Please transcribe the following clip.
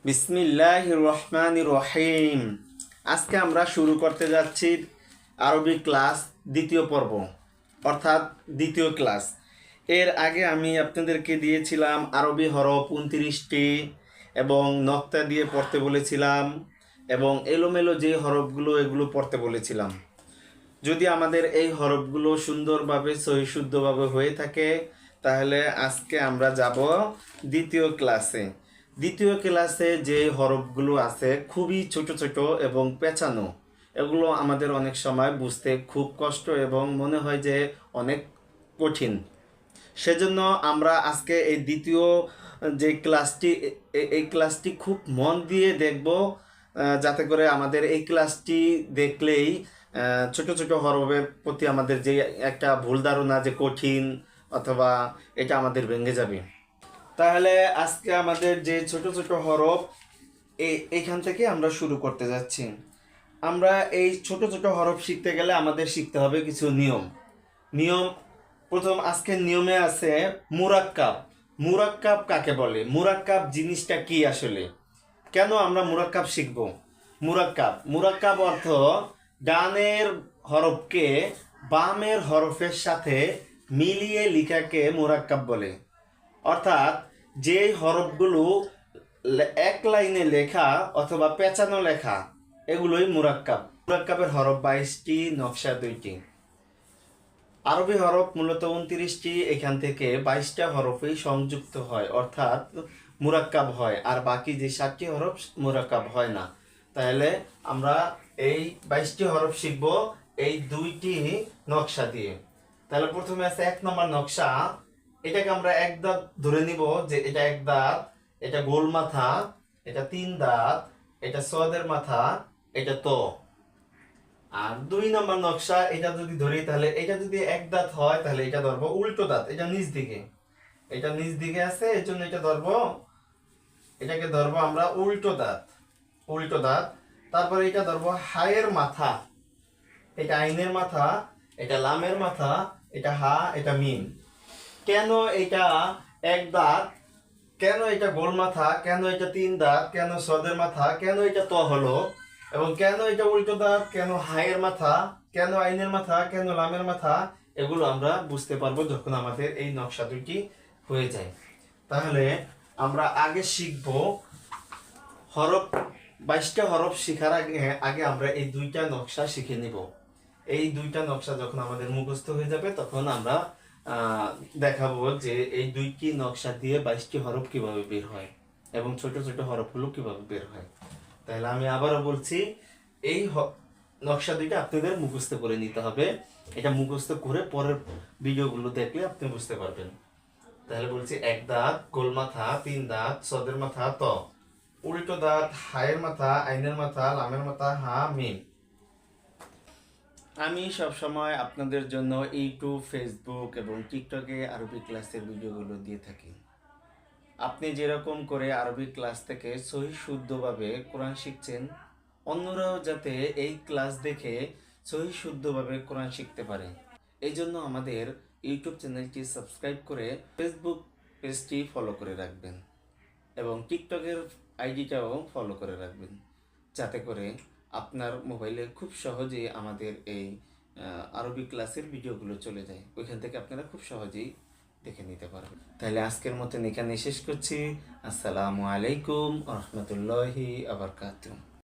বিসমিল্লাহির রহমানির রহিম। আজকে আমরা শুরু করতে যাচ্ছি আরবি ক্লাস দ্বিতীয় পর্ব, অর্থাৎ দ্বিতীয় ক্লাস। এর আগে আমি আপনাদেরকে দিয়েছিলাম আরবি হরফ 29টি এবং নক্তা দিয়ে পড়তে বলেছিলাম এবং এলোমেলো যে হরফগুলো এগুলো পড়তে বলেছিলাম। যদি আমাদের এই হরফগুলো সুন্দরভাবে সহিশুদ্ধভাবে হয়ে থাকে তাহলে আজকে আমরা যাব দ্বিতীয় ক্লাসে। দ্বিতীয় ক্লাসে যে হরফগুলো আছে খুবই ছোট ছোট এবং পেঁচানো, এগুলো আমাদের অনেক সময় বুঝতে খুব কষ্ট এবং মনে হয় যে অনেক কঠিন। সেজন্য আমরা আজকে এই দ্বিতীয় যে ক্লাসটি এই ক্লাসটি খুব মন দিয়ে দেখব, যাতে করে আমাদের এই ক্লাসটি দেখলেই ছোট ছোট হরফের প্রতি আমাদের যে একটা ভুল ধারণা যে কঠিন অথবা এটা আমাদের ভেঙে যাবে। তাহলে আজকে আমাদের যে ছোট ছোট হরফ এইখান থেকে আমরা শুরু করতে যাচ্ছি। আমরা এই ছোট ছোট হরফ শিখতে গেলে আমাদের শিখতে হবে কিছু নিয়ম। নিয়ম প্রথম আজকের নিয়মে আছে মুরাক্কাব। মুরাক্কাব কাকে বলে? মুরাক্কাব জিনিসটা কি আসলে? কেন আমরা মুরাক্কাব শিখব? মুরাক্কাব মুরাক্কাব অর্থ ডানের হরফকে বামের হরফের সাথে মিলিয়ে লেখাকে মুরাক্কাব বলে। অর্থাৎ যে হরফগুলো এক লাইনে লেখা অথবা পেঁচানো লেখা এগুলোই মুরাক্কাব। মুরাক্কাবের হরফ 22টি, নকশা 2টি। আরবি হরফ মূলত 29টি, এখান থেকে 22টা হরফেই সংযুক্ত হয় অর্থাৎ মুরাক্কাব হয়, আর বাকি যে 7টি হরফ মুরাক্কাব হয় না। তাহলে আমরা এই 22টি হরফ শিখব এই 2টি নকশা দিয়ে। তাহলে প্রথমে আছে 1 নম্বর নকশা। এটাকে আমরা এক দাঁত ধরে নিব যে এটা এক দাঁত, এটা গোল মাথা, এটা 3 দাঁত, এটা সদের মাথা, এটা তো। আর 2 নম্বর নকশা এটা যদি ধরি তাহলে এটা যদি এক দাঁত হয় তাহলে এটা ধরবো উল্টো দাঁত, এটা নিচ দিকে, এটা নিচ দিকে আছে এই জন্য এটা ধরবো, এটাকে ধরবো আমরা উল্টো দাঁত, উল্টো দাঁত। তারপরে এটা ধরবো হায়ের মাথা, এটা আইনের মাথা, এটা লামের মাথা, এটা হা, এটা মিম। কেন এটা এক দাঁত, কেন এটা গোল মাথা, কেন এটা 3 দাঁত, কেন সদের মাথা, কেন এটা তো হলো, এবং কেন এটা উল্টো দাঁত, কেন হায়ের মাথা, কেন আইনের মাথা, কেন লামের মাথা, এগুলো আমরা বুঝতে পারবো যখন আমাদের এই নকশা দুটি হয়ে যায়। তাহলে আমরা আগে শিখব হরফ, 22টা হরফ শেখার আগে আগে আমরা এই 2টা নকশা শিখে নিব। এই 2টা নকশা যখন আমাদের মুখস্থ হয়ে যাবে তখন আমরা দেখাবো যে এই 2টি নকশা দিয়ে 22টি হরফ কিভাবে বের হয় এবং ছোট ছোট হরফগুলো কিভাবে বের হয়। তাহলে আমি আবারও বলছি, এই নকশা 2টা আপনাদের মুখস্থ করে নিতে হবে। এটা মুখস্থ করে পরের ভিডিওগুলো দেখলে আপনি বুঝতে পারবেন। তাহলে বলছি, এক দাঁত গোল মাথা, 3 দাঁত সদের মাথা ত, উল্টো দাঁত হায়ের মাথা, আইনের মাথা, লামের মাথা, হা মিম। আমি সবসময় আপনাদের জন্য ইউটিউব, ফেসবুক এবং টিকটকে আরবি ক্লাসের ভিডিওগুলো দিয়ে থাকি। আপনি যেরকম করে আরবি ক্লাস থেকে সহি শুদ্ধভাবে কোরআন শিখছেন, অন্যরাও যাতে এই ক্লাস দেখে সহি শুদ্ধভাবে কোরআন শিখতে পারে, এই জন্য আমাদের ইউটিউব চ্যানেলটি সাবস্ক্রাইব করে ফেসবুক পেজটি ফলো করে রাখবেন এবং টিকটকের আইডিটাও ফলো করে রাখবেন, যাতে করে আপনার মোবাইলে খুব সহজেই আমাদের এই আরবি ক্লাসের ভিডিওগুলো চলে যায়, ওইখান থেকে আপনারা খুব সহজেই দেখে নিতে পারবেন। তাহলে আজকের মতন এখানে শেষ করছি। আসসালামু আলাইকুম রহমতুল্লাহি আবরকাতুহ।